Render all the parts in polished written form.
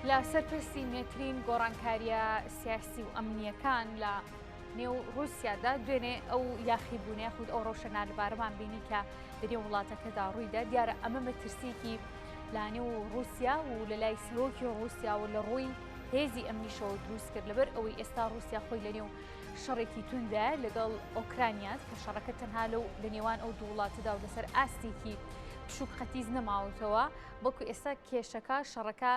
لە سەرپرستی نوێترین گۆڕانکاریە سیاسی و ئەمنیەکان لە نێو رووسیادا دوێنێ ئەو یاخیبوونێ خود ئەو ڕۆشەنا لەبارەمان بینی کە لەنێو وڵاتەکەدا ڕوویدا دیارە ئەمە مەترسیکی لە نێو رووسیا و لە لای سەرۆکی رووسیا و لە ڕووی هێزی ئەمنیشەوە دروست کرد لەبەر ئەوەی ئێستا رووسیا خۆی لەنێو شەڕێکی توندە لەگەڵ ئۆکرانیات کە شەڕەکە تەنها لە نێوان ئەو دوو وڵاتەدا و لەسەر ئاستێکی پشوک قەتیز نەماوەتەوە بەڵکو ئێستا کێشەکە شەڕەکە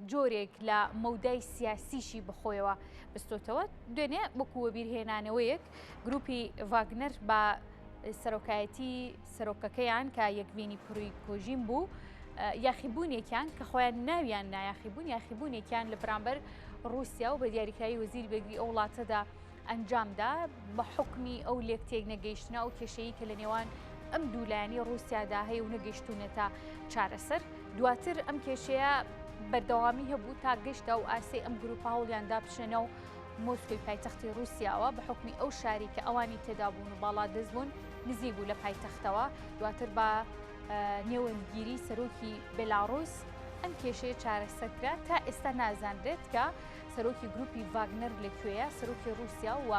جۆرێک لە مەودای سیاسیشی بخۆیەوە بستۆتەوە دوێنێ وەکووە بیرهێنانەوەیەک گروپی ڤاگنەر بە سەرۆکایەتی سەرۆکەکەیان کە یەکبینی پڕی کۆژین بوو یاخیبوونێکیان کە خۆیان ناویان نایاخیبوون یاخیبوونێکیان لە بەرامبەر رووسیا و بە دیاریکایی وەزیری بەگری ئەو وڵاتەدا ئەنجامدا بە حکمی ئەو لێکتێک نەگەیشتنە ئەو کێشەیە کە لە نێوان ئەم دوولایانی رووسیادا هەیە و نەگەیشتونێتە چارەسەر دواتر ئەم کێشەیە بەردەوامی هەبوو تا گەشتە و ئاسی ئەم گروپە هەوڵیاندا بشێنە و مۆسکۆی پایتەختی رووسیاوە بە حکمی ئەو شاری کە ئەوانی تێدا بوون و باڵا دەستبوون نزیک بوو لە پایتەختەوە دواتر بە نێوەندگیری سەرۆکی بێلاڕۆس ئەم کێشەیە چارەسەرکرا تا ئێستا نازانرێت کە سەرۆکی گروپی ڤاگنەر لەکوێیە سەرۆکی رووسیا و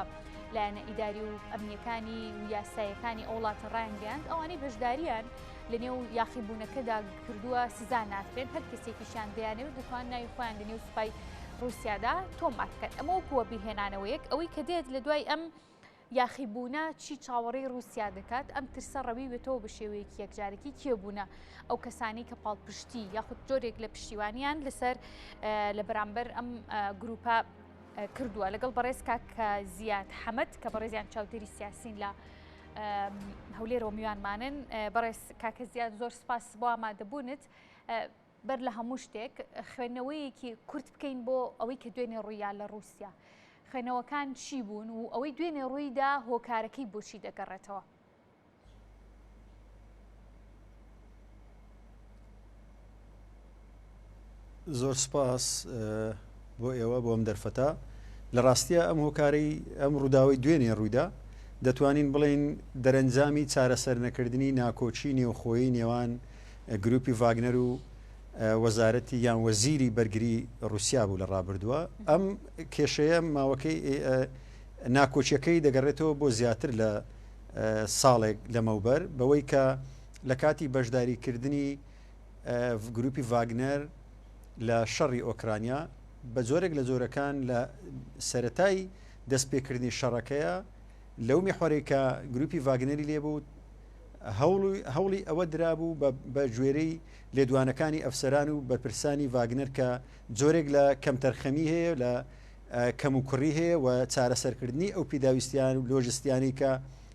لایەنە ئیداری و ئەمنیەکانی و یاسایەکانی ئەو وڵاتە ڕایانگەیاند ئەوانەی بەشداریان لە نێو یاخیبوونەکەدا کردووە سزا ناکرێن هەر کەسێکیشیان دەیانەوێت دەتوان ناوی خۆیان لە نێو سوپای رووسیادا تۆمار بکەن ئەمە وەکووە بیرهێنانەوەیەک ئەوەی کە دێت لە دوای ئەم یاخیبوونە چی چاوەڕێی رووسیا دەکات ئەم ترسە ڕەوی بێتەوە بە شێوەیەکی یەکجارێکی کێبوونە ئەو کەسانی کە پاڵپشتی یاخود جۆرێک لە پشتیوانیان لەسەر لە بەرامبەر ئەم گروپە کردووە لەگەڵ بەڕێز کاکە زیاد حەمەد کە بەڕێزیان چاودێری سیاسین لە هەولێرەوە میوانمانن بەڕێز کاکە زیاد زۆر سپاس بۆ ئامادەبوونت بەر لە هەموو شتێک خوێندنەوەیەکی کورت بکەین بۆ ئەوەی کە دوێنێ ڕوویا لە رووسیا خوێنەوەکان چی بوون و ئەوەی دوێنێ ڕوویدا هۆکارەکەی بۆچی دەگەڕێتەوە زۆر سپاس بۆ ئێوە بۆ ئەم دەرفەتە لە ڕاستیە ئەم هۆکارەی ئەم ڕووداوی دوێنێ ڕوویدا دەتوانین بڵین دەرەنجامی چارەسەر نەکردنی ناکۆچی نێوخۆیی نێوان گروپی ڤاگنەر و وەزارەتی یان وەزیری بەرگری رووسیا بوو لە ڕابردووە ئەم کێشەیە ماوەکەی ناکۆچیەکەی دەگەڕێتەوە بۆ زیاتر لە ساڵێک لەمەوبەر بەوەی کە لە کاتی بەشداریکردنی گروپی ڤاگنەر لە شەڕی ئۆکرانیا بە جۆرێک لە جۆرەکان لە سەرەتای دەستپێکردنی شەڕەکەیە لەو میحوەرێکە گروپی ڤاگنەری لێبوو هەوڵی ئەوە درابوو بە گوێرەی لێدوانەکانی ئەفسەران و بەرپرسانی ڤاگنەر کە جۆرێک لە کەمتەرخەمی هەیە لە کەموکڕی هەیە و چارەسەرکردنی ئەو پیداویستیان و لۆژستیانی کە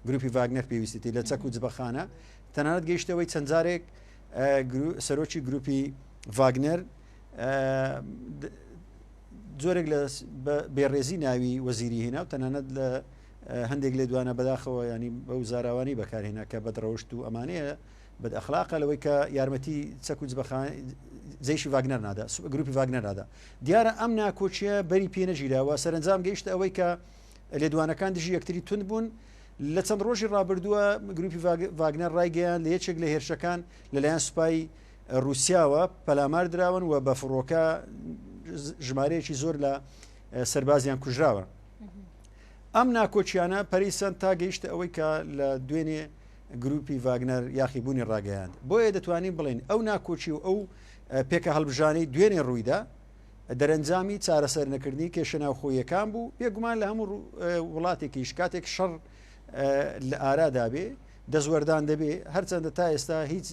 گروپی ڤاگنەر پێویستی لە چەک و جبەخانە تەنانەت گەیشتەوەی چەند جارێک سەرۆکی گروپی ڤاگنەر جۆرێک لە بێڕێزی ناوی وەزیری هێنا و تەنانەت لە هەندێک لێدوانە بەداخەوە ینی بەو زاراوانی بەکارهێنا کە بەدڕەوشت و ئەمانەیە بەد ئەخلاقە لەوەی کە یارمەتی چەک و جبەخانە جێشی ڤاگنەر نادا گروپی ڤاگنەر نادا دیارە ئەم ناکۆچیە بەری پێ نەگیراوە سەرنجام گەیشتە ئەوەی کە لێدوانەکان دژی یەکتری تند بوون لە چەند ڕۆژی ڕابردووە گروپی ڤاگنەر ڕایگەیان لە یەکێک لە هێرشەکان لەلایەن سوپای رووسیاوە پەلامار دراون و بە فڕۆکە ژمارەیەکی زۆر لە سەربازیان کوژراوە ئەم ناکۆچیانە پەریسەن تا گەیشتە ئەوەی کە لە دوێنێ گروپی ڤاگنەر یاخیبوونی ڕاگەیاند بۆیە دەتوانین بڵین ئەو ناکۆچی و ئەو پێکە هەڵبژانەی دوێنێ ڕوویدا دەرەنجامی چارەسەر نەکردنی کێشە ناوخۆیەکان بوو بێگومان لە هەموو وڵاتێکیش کاتێک شەڕ لە ئارادا بێ دەزوەردان دەبێ هەرچەندە تا ئێستا هیچ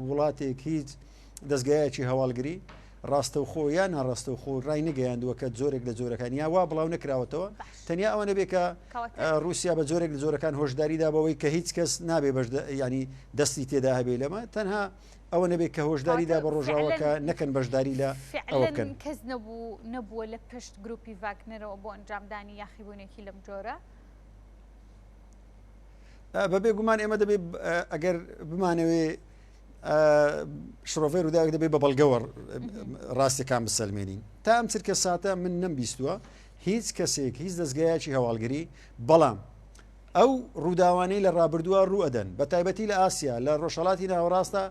وڵاتێک هیچ دەستگایەکی هەواڵگری ڕاستەوخۆ یان ناڕاستەوخۆ ڕای نەگەیاندووە کە جۆرێک لە جۆرەکان یا وا بڵاو نەکراوەتەوە تەنیا ئەوەنە بێ کە رووسیا بە جۆرێک لە جۆرەکان هۆشداریدا بەوەی کە هیچ کەس نابێ ینی دەستی تێدا هەبێ لەمە تەنها ئەوە نەبێت کە هۆشداریدا بە ڕۆژاوەکە نەکەن بەشداری لە ئەوە بکەن کەس نەبووە لە پشت گروپی ڤاگنەرەوە بۆ ئەنجامدانی یاخیبوونێکی لەم جۆرە بەبێ گومان ئێمە دەبێت ئەگەر بمانەوێ شڕۆڤێر وداوێک دەبێت بە بەڵگەوە ڕاستیەکان بسەلمێنین تا ئەم چرکە ساتە من نەمبیستووە هیچ کەسێک هیچ دەستگایەکی هەواڵگری بەڵام ئەو ڕووداوانەی لە ڕابردووە ڕوئەدەن بە تایبەتی لە ئاسیا لە ڕۆژهەڵاتی ناوەڕاستە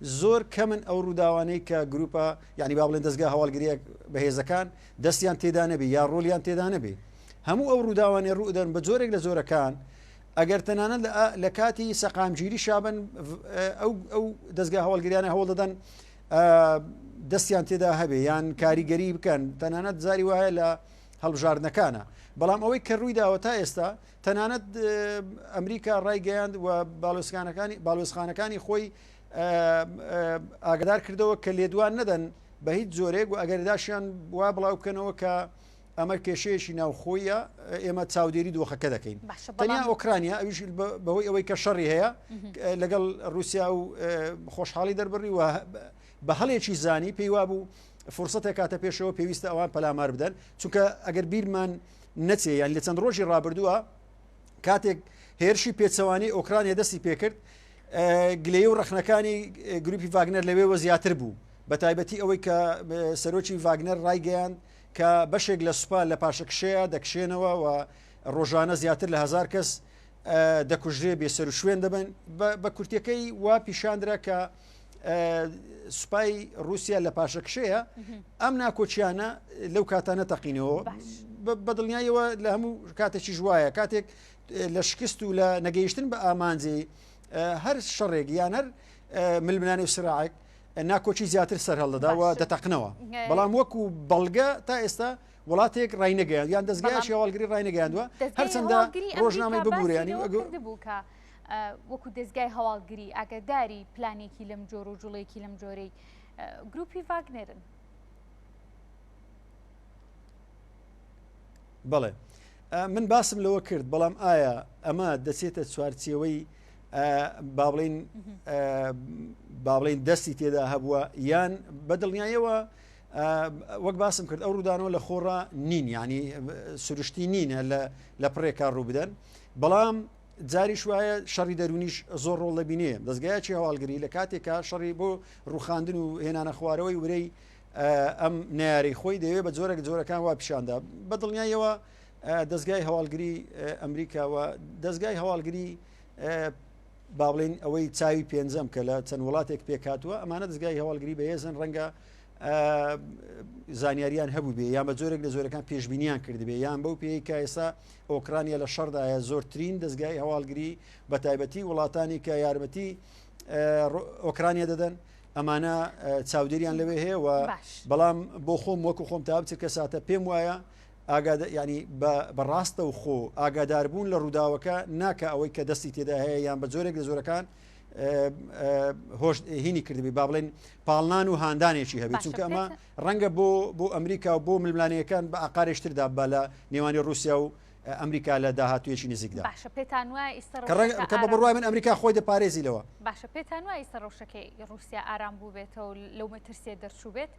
زۆر کەمن ئەو ڕووداوانەی کە گروپە یعنی با بڵێن دەستگا هەواڵگریە بەهێزەکان دەستیان تێدا نەبێ یا ڕۆلیان تێدا نەبێ هەموو ئەو ڕووداوانێ ڕوودەن بە جۆرێک لە جۆرەکان ئەگەر تەنانەت لە کاتی سەقامگیری شابن ئەو دەستگا هەواڵگریانە هەوڵ دەدەن دەستیان تێدا هەبێ یان کاریگەری بکەن تەنانەت زاری وایە لە هەڵبژاردنەکانە بەڵام ئەوەی کە ڕوویداوە تا ئێستا تەنانەت ئەمریکا ڕایگەیاند و باڵۆزخانەکانی خۆی ئاگدار کردەوە کە لێدوان نەدەن بە هیچ جۆرێک و ئەگەرداشیان وا بڵاو بکەنەوە کە ئەمە کێشەیەشی ناوخۆیە ئێمە چاودێری دۆخەکە دەکەین تەنیا ئۆکرانیا ئەویش بەهۆی ئەوەی کە شەڕی هەیە لەگەڵ رووسیا و خۆشحاڵی دەربڕی و بە هەڵێکی زانی پێی وابوو فرسەتێک کاتە پێشەوە پێویستە ئەوان پەلامار بدەن چونکە ئەگەر بیرمان نەچێ یان لە چەند ڕۆژی ڕابردووە کاتێک هێرشی پێچەوانی ئۆکرانیا دەستی پێکرد گلەیە و ڕەخنەکانی گروپی ڤاگنەر لەوێوە زیاتر بوو بە تایبەتی ئەوەی کە سەرۆکی ڤاگنەر ڕایگەیان کە بەشێک لە سوپا لە پاشەکشەیە دەکشێنەوە و ڕۆژانە زیاتر لە 1000 کەس دەکوژرێ بێسەر و شوێن دەبن بە کورتەکەی وا پیشاندرا کە سوپای رووسیا لە پاشەکشەیە ئەم ناکۆچیانە لەو کاتانە تەقینەوە بەدڵنیایەوە لە هەموو کاتێکی ژوایە کاتێک لە شکست و لە نەگەیشتن بە ئامانجی هەر شەڕێک یان هەر ململانی و سراعێک ناکۆچی زیاتر سەر هەڵدەداوە دەتەقنەوە بەڵام وەکو بەڵگە تا ئێستا وڵاتێک ڕاینەگەیان یان دەستگایشی هەواڵگری ڕاینەگەیاندووە هەرچەندە ڕۆژنامەی ببوورێنی بووکە وەکو دەستگای هەواڵگری ئاگاداری پلانێکی لەم جۆر و جوڵێکی لەم جۆرەی گروپی ڤاگنێرن بەڵێ من باسم لەوە کرد بەڵام ئایا ئەمە دەچێتە چوارچێوەی با بڵێن دەستی تێدا هەبووە یان بەدڵنیایەوە وەک باسم کرد ئەو ڕوودانەوە لە خۆڕا نین ینی سروشتی نینە لە پڕێکا ڕوو بدەن بەڵام جاریش وایە شەڕی دەرونیش زۆر ڕۆڵ دەبینێ دەستگایکی هەواڵگری لە کاتێکا شەڕی بۆ ڕوخاندن و هێنانە خوارەوەی ورەی ئەم ناری خۆی دەوێت بە جۆرەك جۆرەکان وا پیشاندا بەدڵنیایەوە دەستگای هەواڵگری ئەمریکاوە دەستگای هەواڵگری با بڵێن ئەوەی چاوی پێنجەم کە لە چەند وڵاتێک پێکاتووە ئەمانە دەستگای هەواڵگری بەهێزن ڕەنگە زانیاریان هەبوو بێ یان بە جۆرێک لە زۆرەکان پێشبینیان کردبێ یان بەو پێی کە ئێستا ئۆکرانیا لە شەڕدایە زۆرترین دەستگای هەواڵگری بە تایبەتی وڵاتانی کە یارمەتی ئۆکرانیا دەدەن ئەمانە چاودێریان لەوێ هەیە و بەڵام بۆ خۆم وەکو خۆم تا بچ کە ساتە پێم وایە ینی بەڕاستە و خۆ ئاگاداربوون لە ڕووداوەکە ناکە ئەوەی کە دەستی تێدا هەیە یان بە جۆرێک لە زۆرەکان هۆش هینی کردبی با بڵێن پاڵنان و هاندانێکی هەبێت چونکە ئەمە ڕەنگە بۆ ئەمریکا و بۆ ململانەکەەکان بە ئاقارێشتردا بە لە نێوانی رووسیا و ئەمریکا لە داهاتوێکی نزیکدا کە بە بڕوای من ئەمریکا خۆی دەپارێزیلەوە باشە پێتان وای ئێستا ڕۆژەکەی رووسیا ئارام بوو بێتەوە لەو مەترسێ دەرچوو بێت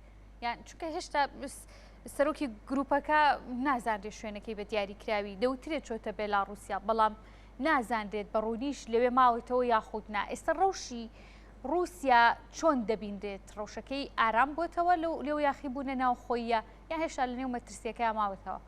یان چونکە هێشتا سەرۆکی گروپەکە نازانرێت شوێنەکەی بە دیاریکراوی دەوترێت چۆتە بێلاڕووسیا بەڵام نازانرێت بە ڕوونیش لەوێ ماوەتەوە یاخودنا ئێستا ڕەوشی رووسیا چۆن دەبیندرێت ڕەوشەکەی ئارام بۆتەوە لەو یاخی بوونە ناو خۆیە یا هێشتا لە نێو مەترسیەکە ماوەتەوە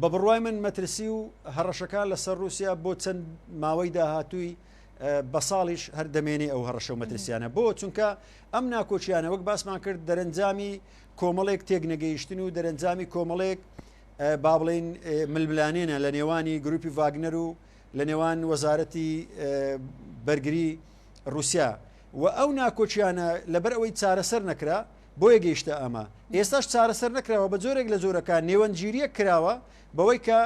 بە بڕوای من مەترسی و هەڕەشەکان لەسەر رووسیا بۆ چەند ماوەی داهاتووی بە ساڵیش هەر دەمێنێ ئەو هەڕەشە و مەترسیانە بۆ چونکە ئەم ناکۆچیانە وەک باسمان کرد دەرەنجامی کۆمەڵێک تێک نەگەیشتن و دەرەنجامی کۆمەڵێک با بڵێن ململانێنە لە نێوانی گروپی ڤاگنەر و لە نێوان وەزارەتی بەرگری رووسیا و ئەو ناکۆچیانە لەبەر ئەوەی چارەسەر نەکرا بۆیە گەیشتە ئەمە ئێستاش چارەسەر نەکراوە بە جۆرێک لە جۆرەکان نێوەنگیریە کراوە بەوەی کە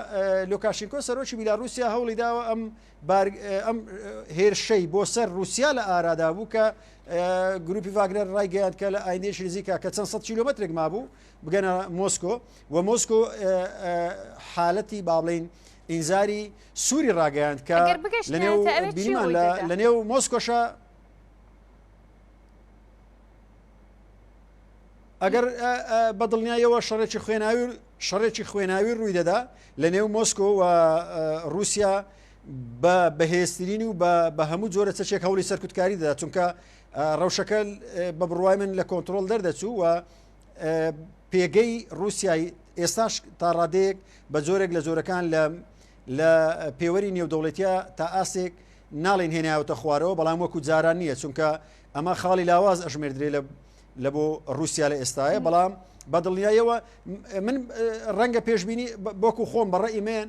لۆکاشنکۆ سەرۆکی بیلاڕووسیا هەوڵی داوە ئەم هێرشەی بۆ سەر رووسیا لە ئارادا بوو کە گروپی ڤاگنەر ڕایگەیاند کە لە ئایندێشی نزیکە کە چەند سەد کیلۆمەترێک مابوو بگەنە مۆسکۆ و مۆسکۆ حالەتی با بڵێن ئینزاری سووری ڕاگەیاند کە لە نێو مۆسکۆشە ئەگەر بەدڵنیایەوە شەڕێکی خوێناوی ڕووی دەدا لە نێو مۆسکۆ و رووسیا بە بەهێزترین و بە هەموو جۆرە چەچێک هەوڵی سەرکوتکاری دەدا چونکە ڕەوشەکە بە بڕوای من لە کۆنتترۆل دەردەچوو و پێگەی رووسیای ئێستاش تا ڕادەیەک بە جۆرێک لە جۆرەکان لە پێوەری نێودەوڵەتیە تا ئاسێک ناڵین هێناوەتە خوارەوە بەڵام وەکو جاران نییە چونکە ئەمە خاڵی لاواز ئەژمێردرێ لە بۆ رووسیا لە ئێستاە بەڵام بەدڵنیایەوە من ڕەنگە پێشببینی بۆکو خۆم بەڕێی من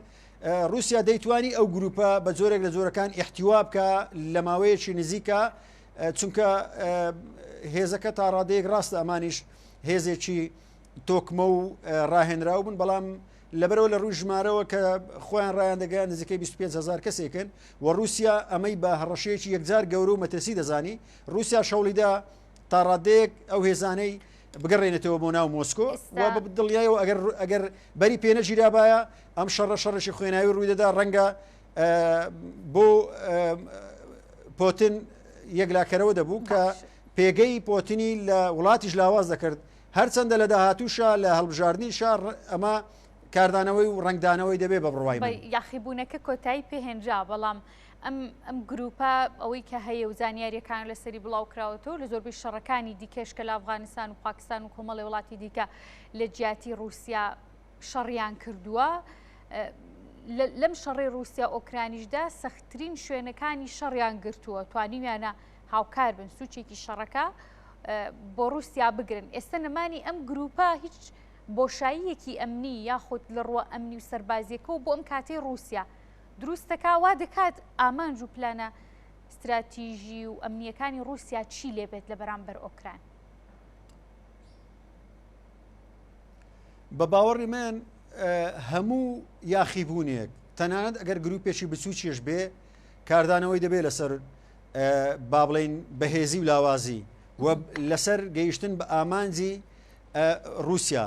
رووسیا دەیتوانی ئەو گروپە بە جۆرێک لە جۆرەکان احتیوا بکە لە ماوەیەکی نزیکە چونکە هێزەکە تا ڕادەیەک ڕاستە ئەمانیش هێزێکی تۆکمە و ڕاهێنراو بوون بەڵام لەبەرەوە لە ڕووی ژمارەوە کە خۆیان ڕایان دەگەیان نزیکەی 25,000 کەسێکن و رووسیا ئەمەی بە هەڕەشەیەکی یەکجار گەورە و مەترسی دەزانی رووسیا شەوڵیدا تا ڕادەیەک ئەو هێزانەی بگەڕێنێتەوە بۆ ناو مۆسکۆ و دڵیایەوە ئەگەر بەری پێنەگیرابایە ئەم شەڕەشی خوێناوی ڕووی دەدا ڕەنگە بۆ پۆتن یەکلاکەرەوە دەبوو کە پێگەی پۆتنی لە وڵاتیش لاواز دەکرد هەرچەندە لە داهاتووشە لە هەڵبژاردننی شار ئەمە کاردانەوەی و ڕنگدانەوەی دەبێت بە بڕوای یاخیبوونەکە کۆتایی پێهێنجا بەڵام ئەم گروپە ئەوەی کە هەیە و زانیاریەکان لەسەری بڵاو کراوەتەوە لە زۆربەی شەڕەکانی دیکەش کە لە ئەفغانستان و پاکستان و کۆمەڵی وڵاتی دیکە لە جیاتی رووسیا شەڕیان کردووە لەم شەڕی رووسیا ئۆکرانیشدا سەختترین شوێنەکانی شەڕیان گرتووە توانیویانە هاوکار بن سوچێکی شەڕەکە بۆ رووسیا بگرن ئێستا نەمانی ئەم گروپە هیچ بۆشاییەکی ئەمنی یاخود لە ڕووە ئەمنی و سەربازیەکەەوە بۆ ئەم کاتەی رووسیا دروستەکە وا دەکات ئامانج و پلانە استراتیژی و ئەمنیەکانی رووسیا چی لێبێت لە بەرامبەر ئۆکران بە باوەڕی من هەموو یاخیبوونێک تەنانەت ئەگەر گروپێکی بچووکیش بێ کاردانەوەی دەبێت لەسەر با بڵین بەهێزی و لاوازی و لەسەر گەیشتن بە ئامانجی رووسیا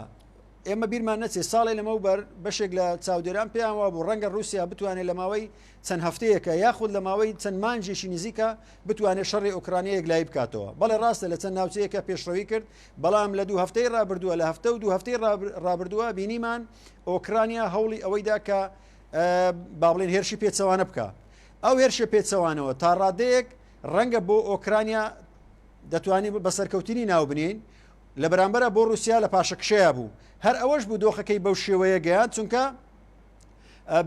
ئێمە بیرمان نەچێت ساڵی لەمەوبەر بەشێک لە چاودێران پێیانوە بۆ ڕەنگە رووسیا بتوانێت لە ماوەی چەند هەفتەیەکە یاخود لە ماوەی چەند مانجێکی نزیکە بتوانێت شەڕی ئۆکرانیەک لای بکاتەوە بەڵێ ڕاستە لە چەند ناوچەیەکە پێشڕەوی کرد بەڵام لە 2 هەفتەی ڕابردووە لە هەفتە و 2 هەفتەی ڕابردووە بینیمان ئۆکرانیا هەوڵی ئەوەیدا کە با بڵێن هێرشی پێچەوانە بکە ئەو هێرشە پێچەوانەوە تا ڕادەیەک ڕەنگە بۆ ئۆکرانیا دەتوانین بە سەرکەوتنی ناو بنین لە بەرامبەرە بۆ رووسیا لە پاشەکشەیە بوو هەر ئەوەش بوو دۆخەکەی بەو شێوەیە گەیان چونکە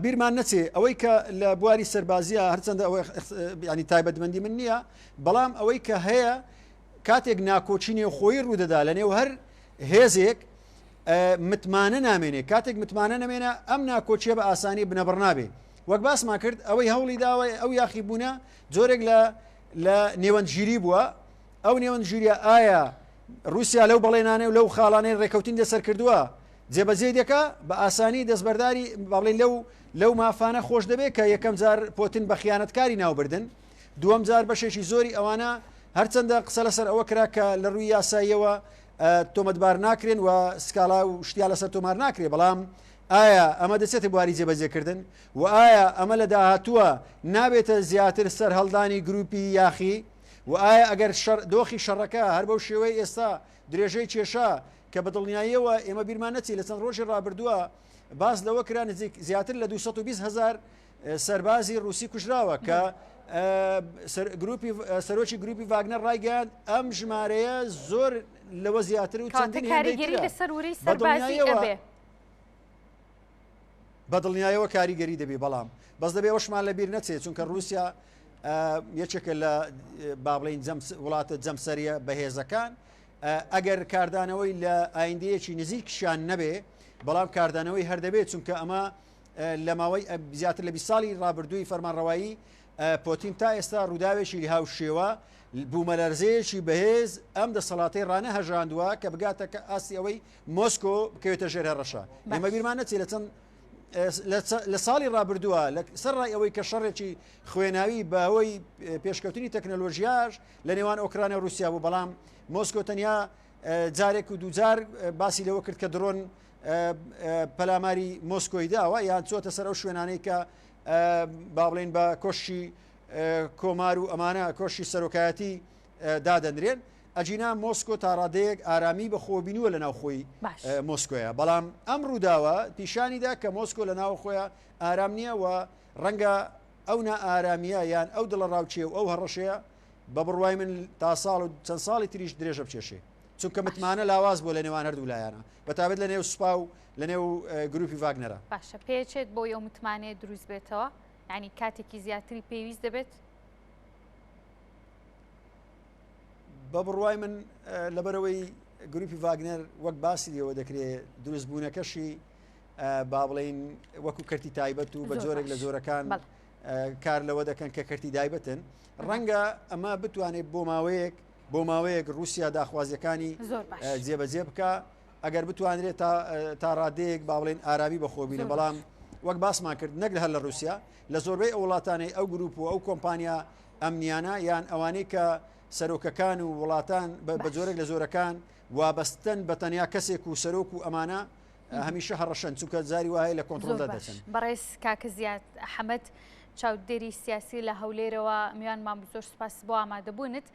بیرمان نەچێ ئەوەی کە لە بواری سەربازیە هەرچەندە ینی تایبەتمەندی من نییە بەڵام ئەوەی کە هەیە کاتێک ناکۆچینێ خۆی ڕوودەدا لە نێو هەر هێزێک متمانە نامێنێ کاتێک متمانە نامێنە ئەم ناکۆچیە بە ئاسانی بنەبڕ نابێ وەک باسمان کرد ئەوەی هەوڵی داوای ئەو یاخیبوونە جۆرێک لە نێوەندگیری بووە ئەو نێوەندگیریە ئایا رووسیا لەو بەڵێنانێ و لەو خاڵانەی ڕێکەوتین دەسەر کردووە جێبەجێ دەکە بە ئاسانی دەستبەرداری باڵێن لەو مافانە خۆش دەبێت کە یەکەم جار پۆتن بە خیانەتکاری ناوبردن دووەم جار بەشێکی زۆری ئەوانە هەرچەندە قسە لەسەر ئەوە کرا کە لە ڕووی یاساییەوە تۆمەتبار ناکرێن و سکالا و شتیا لەسەر تۆمار ناکرێ بەڵام ئایا ئەمە دەچێتە بواری جێبەجێکردن و ئایا ئەمە لە داهاتووە نابێتە زیاتر سەر هەڵدانی گروپی یاخی و ئایا ئەگەر دۆخی شەڕەکە هەر بەو شێوەی ئێستا درێژەی کێشا کە بە دڵنیاییەوە ئێمە بیرمان نەچی لە چەند ڕۆژی ڕابردووە باس لەوە کرا نزیک زیاتر لە 220,000 سەربازی رووسی کوژراوە کە سەرۆکی گروپی ڤاگنەر ڕایگەیاند ئەم ژمارەیە زۆر لەوە زیاتر و چەندین کاریگەری لەسەر وری سەربازی ئەبێ بە دڵنیایەوە کاریگەری دەبێ بەڵام بەس دەبێ ئەوشمان لەبیر نەچێت چونکە رووسیا یەکێکە لە با بڵین وڵاتە جەمسەریە بەهێزەکان ئەگەر کاردانەوەی لە ئایندەیەکی نزیکشان نەبێ بەڵام کاردانەوەی هەردەبێت چونکە ئەمە لە ماوەی زیاتر لە 20 ساڵی ڕابردووی فەرمانڕەوایی پۆتین تا ئێستا ڕووداوێکی هاو شێوە بوومەلەرزەیەکی بەهێز ئەم دەسەڵاتی ڕانە هەژاندووە کە بگاتە ئاسی ئەوەی مۆسکۆ بکەوێتە ژێر هەڕەشە ئێمە بیرمان نەچێت لە چەند لە ساڵی ڕابردووە سەر ڕای ئەوەی کە شەڕێکی خوێناوی بە ئەوەی پێشکەوتنی تەکنەلۆژیاش لە نێوان ئۆکرانە رووسیا بوو بەڵام مۆسکۆ تەنیا جارێک و دووجار باسی لەوە کرد کە درۆن پەلاماری مۆسکۆی داوە یان چۆتە سەر ئەو شوێنانەی کە با بڵێن بە کۆشی کۆمار و ئەمانە کۆشی سەرۆکایەتی دادەنرێن ئەجینا مۆسکۆ تا ڕادەیەک ئارامی بە خۆبینووە لە ناوخۆی مۆسکۆیە بەڵام ئەم ڕووداوە پیشانیدا کە مۆسکۆ لە ناو خۆیان ئارام نییە و ڕەنگە ئەو نائارامیە یان ئەو دڵە ڕاوچێ و ئەو هەڕەشەیە بە بڕوای من تا ساڵ و چەند ساڵی تریش درێژە بچێشێ چونکە متمانە لاواز بۆ لە نێوان هەردوو لایەنە بەتابێت لە نێو سوپا و لە نێو گروپی ڤاگنەرە باشە پێچێت بۆ ئەو متمانەیە دروست بێتەوە ینی کاتێکی زیاتری پێویست دەبێت بە بڕوای من لەبەرەوەی گروپی ڤاگنەر وەک باسی لێەوە دەکرێت دروستبوونەکەشی با بڵین وەکو کەرتی تایبەت و بە جۆرێک لە جۆرەکان کار لەوە دەکەن کە کەرتی تایبەتن ڕەنگە ئەمە بتوانێت بۆ ماوەیەک رووسیا داخوازیەکانی جێبەجێ بکە ئەگەر بتوانرێت تا ڕادەیەک با بڵین ئارامی بەخۆبینە بەڵام وەک باسمان کرد نەک هەر لە رووسیا لە زۆربەی ئەو وڵاتانەی ئەو گروپ و ئەو کۆمپانیا ئەمنیانە یان ئەوانەی کە سەرۆکەکان و وڵاتان بە جۆرێک لە زۆرەکان وابەستن بە تەنیا کەسێک و سەرۆک و ئەمانە هەمیشە هەڕەشەن چونکە جاری وایە لە کۆنتڕۆلدا دەچن. بەڕێز کاکە زیاد حەمەد چاودێری سیاسی لە هەولێرەوە میوانمان زۆر سپاس بۆ ئامادەبوونت.